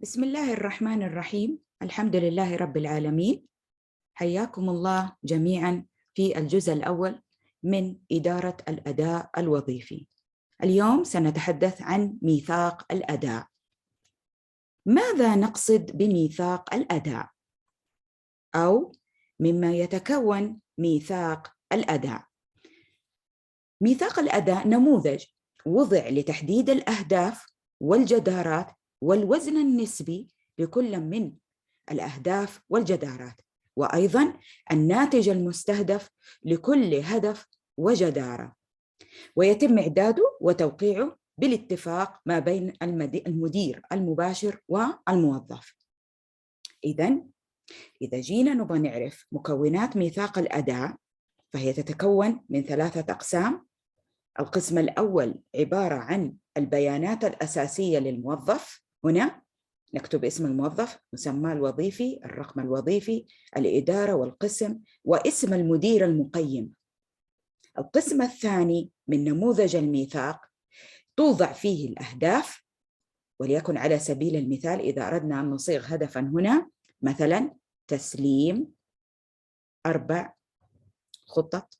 بسم الله الرحمن الرحيم. الحمد لله رب العالمين. حياكم الله جميعا في الجزء الأول من إدارة الأداء الوظيفي. اليوم سنتحدث عن ميثاق الأداء. ماذا نقصد بميثاق الأداء؟ أو مما يتكون ميثاق الأداء؟ ميثاق الأداء نموذج وضع لتحديد الأهداف والجدارات والوزن النسبي لكل من الأهداف والجدارات، وأيضاً الناتج المستهدف لكل هدف وجدارة، ويتم إعداده وتوقيعه بالاتفاق ما بين المدير المباشر والموظف. إذا جينا نبغى نعرف مكونات ميثاق الأداء، فهي تتكون من 3 أقسام. القسم الأول عبارة عن البيانات الأساسية للموظف. هنا نكتب اسم الموظف، مسماه الوظيفي، الرقم الوظيفي، الإدارة والقسم، واسم المدير المقيم. القسم الثاني من نموذج الميثاق توضع فيه الأهداف، وليكن على سبيل المثال إذا أردنا أن نصيغ هدفاً هنا، مثلاً تسليم 4 خطط،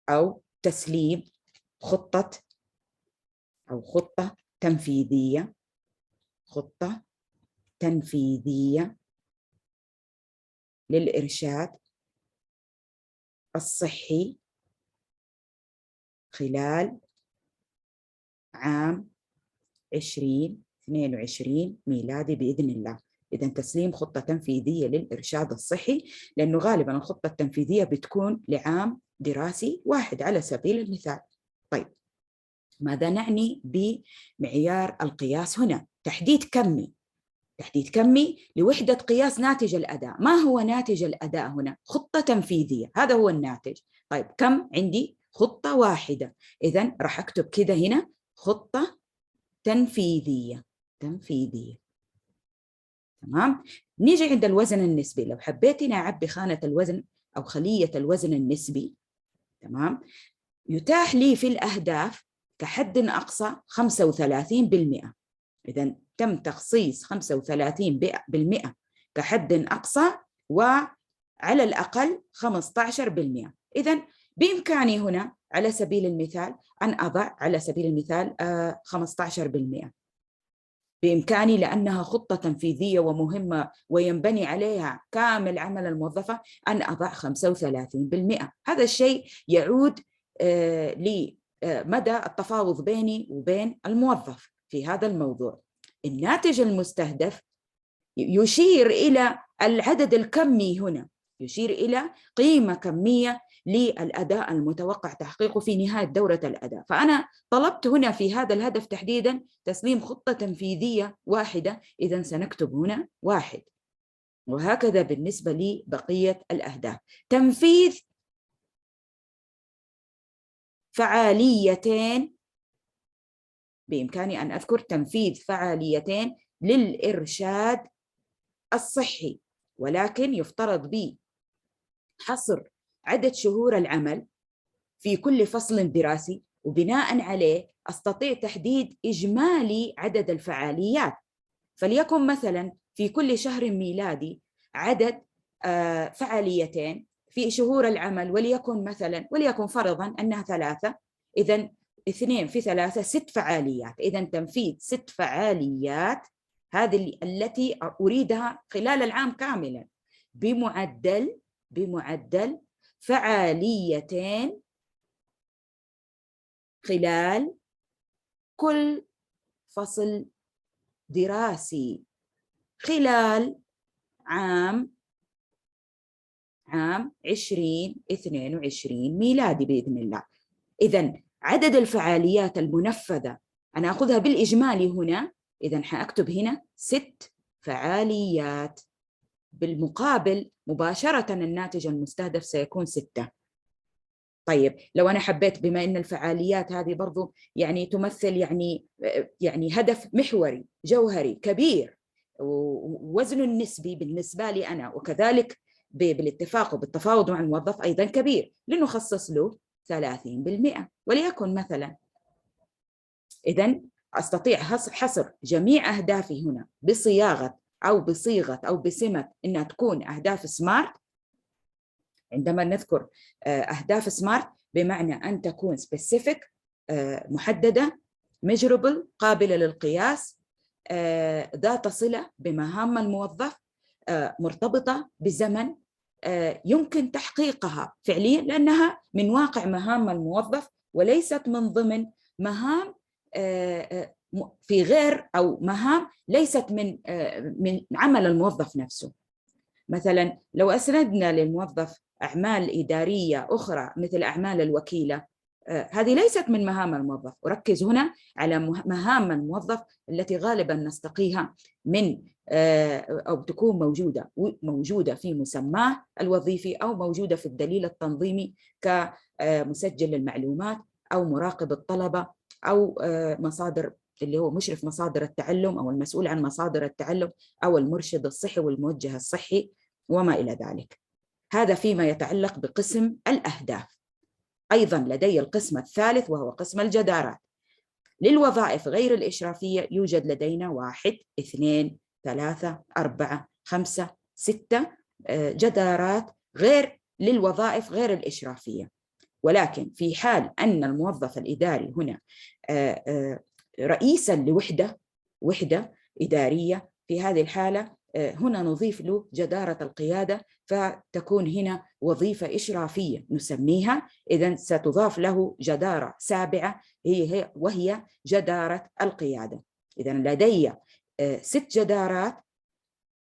أو تسليم خطة تنفيذية، خطة تنفيذية للإرشاد الصحي خلال عام 2022 ميلادي بإذن الله. إذن تسليم خطة تنفيذية للإرشاد الصحي، لأنه غالباً الخطة التنفيذية بتكون لعام دراسي واحد على سبيل المثال. طيب، ماذا نعني بمعيار القياس هنا؟ تحديد كمي لوحدة قياس ناتج الأداء. ما هو ناتج الأداء هنا؟ خطة تنفيذية، هذا هو الناتج. طيب، كم عندي؟ خطة واحدة. إذن راح أكتب كده هنا خطة تنفيذية. تمام؟ نيجي عند الوزن النسبي. لو حبيت هنا أعبي خانة الوزن أو خلية الوزن النسبي، تمام، يتاح لي في الأهداف كحد أقصى 35%. إذن تم تخصيص 35% كحد أقصى، وعلى الأقل 15%. إذن بإمكاني هنا على سبيل المثال أن أضع على سبيل المثال 15%. بإمكاني، لأنها خطة تنفيذية ومهمة وينبني عليها كامل عمل الموظفة، أن أضع 35%. هذا الشيء يعود لمدى التفاوض بيني وبين الموظف في هذا الموضوع. الناتج المستهدف يشير إلى العدد الكمي هنا، يشير إلى قيمة كمية للأداء المتوقع تحقيقه في نهاية دورة الأداء. فأنا طلبت هنا في هذا الهدف تحديداً تسليم خطة تنفيذية واحدة، إذن سنكتب هنا 1. وهكذا بالنسبة لبقية الأهداف. تنفيذ فعاليتين، بإمكاني أن أذكر تنفيذ فعاليتين للإرشاد الصحي، ولكن يفترض بي حصر عدد شهور العمل في كل فصل دراسي، وبناء عليه أستطيع تحديد إجمالي عدد الفعاليات. فليكن مثلا في كل شهر ميلادي عدد فعاليتين في شهور العمل، وليكن فرضا أنها 3. إذن 2 في 3 6 فعاليات. إذن تنفيذ 6 فعاليات، هذه التي أريدها خلال العام كاملا، بمعدل فعاليتين خلال كل فصل دراسي خلال عام 2022 ميلادي بإذن الله. إذن عدد الفعاليات المنفذة أنا أخذها بالإجمالي هنا، إذن حأكتب هنا 6 فعاليات. بالمقابل مباشرة الناتج المستهدف سيكون 6. طيب، لو أنا حبيت، بما أن الفعاليات هذه برضو يعني تمثل يعني هدف محوري جوهري كبير، ووزنه النسبي بالنسبة لي أنا وكذلك بالاتفاق وبالتفاوض مع الموظف أيضا كبير، لنخصص له 30%. وليكن مثلا إذن أستطيع حصر جميع أهدافي هنا بصياغة أو بسمة إنها تكون أهداف سمارت. عندما نذكر أهداف سمارت بمعنى أن تكون specific، محددة، measurable، قابلة للقياس، ذات صلة بمهام الموظف، مرتبطة بزمن، يمكن تحقيقها فعليا لأنها من واقع مهام الموظف وليست من ضمن مهام في غير أو مهام ليست من عمل الموظف نفسه. مثلا لو أسندنا للموظف أعمال إدارية أخرى مثل أعمال الوكيلة، هذه ليست من مهام الموظف. أركز هنا على مهام الموظف التي غالبا نستقيها من أو تكون موجودة في مسماه الوظيفي أو موجودة في الدليل التنظيمي كمسجل المعلومات أو مراقب الطلبة أو مصادر اللي هو مشرف مصادر التعلم أو المسؤول عن مصادر التعلم أو المرشد الصحي والموجه الصحي وما إلى ذلك. هذا فيما يتعلق بقسم الأهداف. أيضا لدي القسم الثالث وهو قسم الجدارات. للوظائف غير الإشرافية يوجد لدينا 1 2 3 4 5 6 جدارات غير للوظائف غير الإشرافية. ولكن في حال أن الموظف الإداري هنا رئيساً وحدة إدارية، في هذه الحالة هنا نضيف له جدارة القيادة، فتكون هنا وظيفة إشرافية نسميها. إذن ستضاف له جدارة سابعة وهي جدارة القيادة. إذن لدي 6 جدارات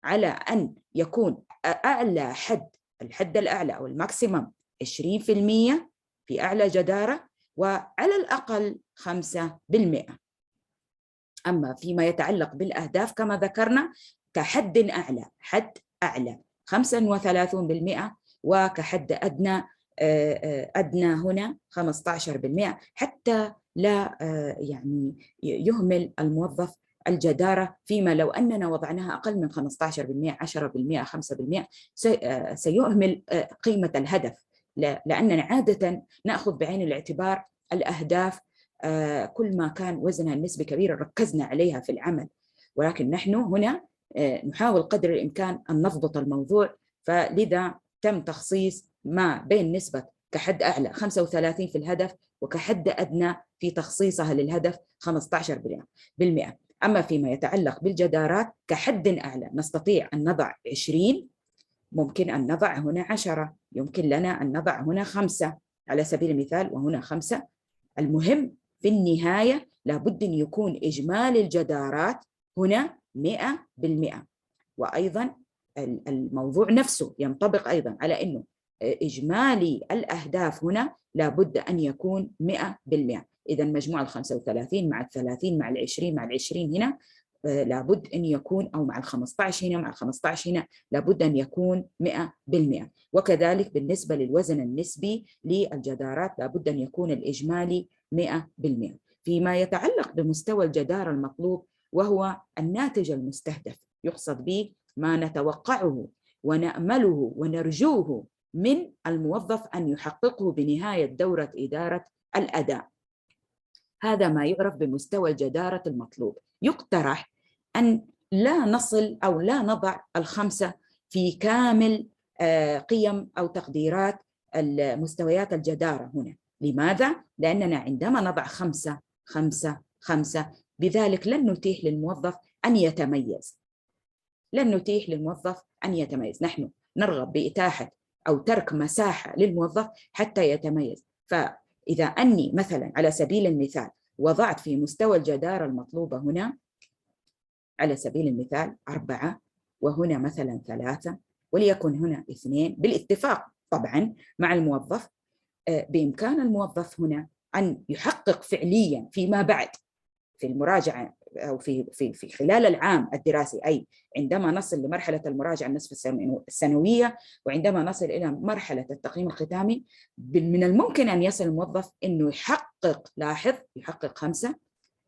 على أن يكون أعلى الحد الأعلى أو الماكسيمم 20% في أعلى جدارة، وعلى الأقل 5%. أما فيما يتعلق بالأهداف كما ذكرنا كحد أعلى، حد أعلى 35%، وكحد أدنى هنا 15%، حتى لا يعني يهمل الموظف الجدارة. فيما لو أننا وضعناها أقل من 15%، 10%، 5%، سيهمل قيمة الهدف، لأننا عادة نأخذ بعين الاعتبار الأهداف كل ما كان وزنها النسبي كبيرا ركزنا عليها في العمل. ولكن نحن هنا نحاول قدر الإمكان أن نضبط الموضوع، فلذا تم تخصيص ما بين نسبة كحد أعلى 35 في الهدف وكحد أدنى في تخصيصها للهدف 15%. أما فيما يتعلق بالجدارات كحد أعلى نستطيع أن نضع 20، ممكن أن نضع هنا 10، يمكن لنا أن نضع هنا 5 على سبيل المثال وهنا 5. المهم في النهاية لابد أن يكون إجمالي الجدارات هنا 100%. وأيضا الموضوع نفسه ينطبق أيضا على أنه إجمالي الأهداف هنا لابد أن يكون 100%. إذا مجموع 35 مع 30 مع 20 مع 20 هنا لابد أن يكون، أو مع 15 هنا مع 15 هنا لابد أن يكون 100%. وكذلك بالنسبة للوزن النسبي للجدارات لابد أن يكون الإجمالي 100%. فيما يتعلق بمستوى الجدارة المطلوب وهو الناتج المستهدف، يقصد به ما نتوقعه ونأمله ونرجوه من الموظف أن يحققه بنهاية دورة إدارة الأداء. هذا ما يعرف بمستوى الجدارة المطلوب. يقترح أن لا نصل أو لا نضع 5 في كامل قيم أو تقديرات مستويات الجدارة هنا. لماذا؟ لأننا عندما نضع 5 5 5 بذلك لن نتيح للموظف أن يتميز، نحن نرغب بإتاحة أو ترك مساحة للموظف حتى يتميز. فإذا أني مثلا على سبيل المثال وضعت في مستوى الجدارة المطلوبة هنا على سبيل المثال 4، وهنا مثلا 3، وليكن هنا 2 بالاتفاق طبعا مع الموظف، بإمكان الموظف هنا أن يحقق فعليا فيما بعد في المراجعة أو في خلال العام الدراسي، أي عندما نصل لمرحلة المراجعة النصف السنوية وعندما نصل إلى مرحلة التقييم الختامي، من الممكن أن يصل الموظف أنه يحقق، يحقق 5،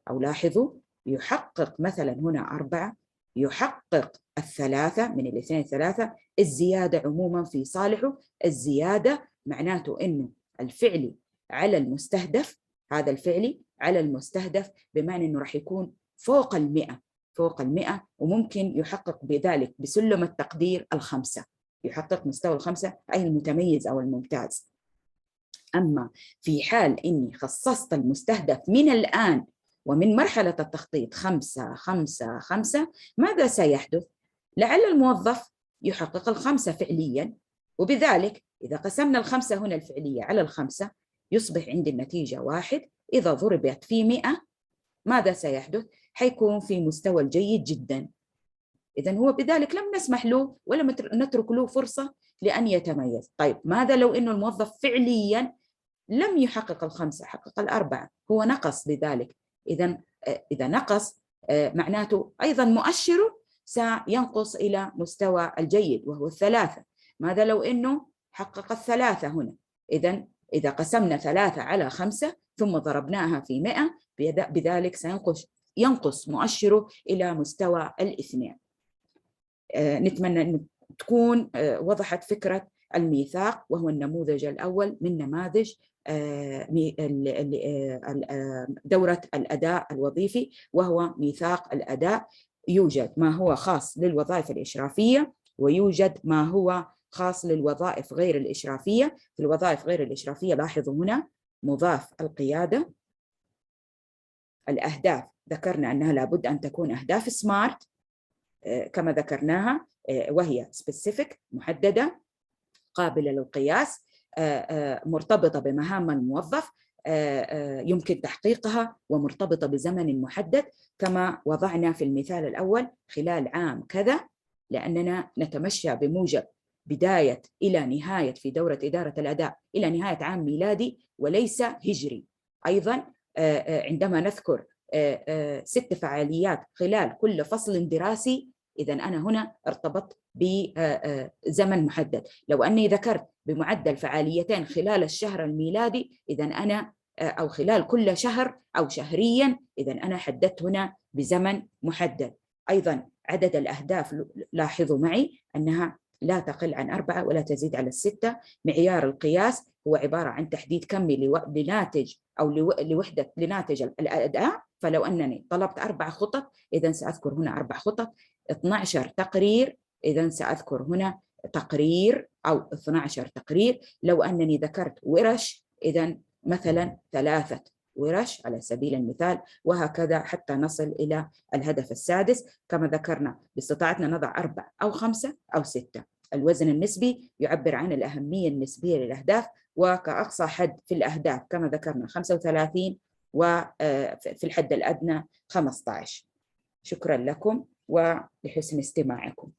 أو لاحظوا يحقق مثلا هنا 4، يحقق 3 من 2 3. الزيادة عموما في صالحه. الزيادة معناته أنه الفعل على المستهدف هذا الفعلي على المستهدف، بمعنى أنه راح يكون فوق 100 وممكن يحقق بذلك بسلم التقدير 5، يحقق مستوى 5 أي المتميز أو الممتاز. أما في حال إني خصصت المستهدف من الآن ومن مرحلة التخطيط 5 5 5، ماذا سيحدث؟ لعل الموظف يحقق 5 فعليا، وبذلك إذا قسمنا 5 هنا الفعلية على 5 يصبح عندي النتيجة 1. إذا ضربت في 100 ماذا سيحدث؟ حيكون في مستوى الجيد جدا. إذن هو بذلك لم نسمح له ولم نترك له فرصة لأن يتميز. طيب ماذا لو إنه الموظف فعليا لم يحقق 5، حقق 4، هو نقص بذلك؟ إذا نقص معناته أيضا مؤشره سينقص إلى مستوى الجيد وهو 3. ماذا لو إنه حقق 3 هنا؟ إذا قسمنا 3 على 5 ثم ضربناها في 100 بذلك ينقص مؤشره إلى مستوى 2. نتمنى أن تكون وضحت فكرة الميثاق، وهو النموذج الأول من نماذج دورة الأداء الوظيفي، وهو ميثاق الأداء. يوجد ما هو خاص للوظائف الإشرافية، ويوجد ما هو خاص للوظائف غير الإشرافية. في الوظائف غير الإشرافية لاحظوا هنا مضاف القيادة. الأهداف ذكرنا أنها لابد أن تكون أهداف سمارت كما ذكرناها، وهي specific محددة قابلة للقياس، مرتبطة بمهام الموظف يمكن تحقيقها، ومرتبطة بزمن محدد كما وضعنا في المثال الأول خلال عام كذا، لأننا نتمشى بموجب بداية إلى نهاية في دورة إدارة الأداء إلى نهاية عام ميلادي وليس هجري. أيضا عندما نذكر 6 فعاليات خلال كل فصل دراسي، إذا أنا هنا ارتبطت بزمن محدد. لو أني ذكرت بمعدل فعاليتين خلال الشهر الميلادي، إذا أنا أو خلال كل شهر أو شهريا، إذا أنا حددت هنا بزمن محدد. أيضا عدد الأهداف لاحظوا معي أنها لا تقل عن 4 ولا تزيد على 6. معيار القياس هو عبارة عن تحديد كمي لناتج أو لوحدة لناتج الأداء. فلو أنني طلبت 4 خطط، إذا سأذكر هنا 4 خطط. 12 تقرير، إذا سأذكر هنا تقرير أو 12 تقرير. لو أنني ذكرت ورش، إذا مثلا 3 ورش على سبيل المثال، وهكذا حتى نصل إلى الهدف السادس. كما ذكرنا باستطاعتنا نضع 4 أو 5 أو 6. الوزن النسبي يعبر عن الأهمية النسبية للأهداف، وكأقصى حد في الأهداف كما ذكرنا 35، وفي الحد الأدنى 15. شكرا لكم ولحسن استماعكم.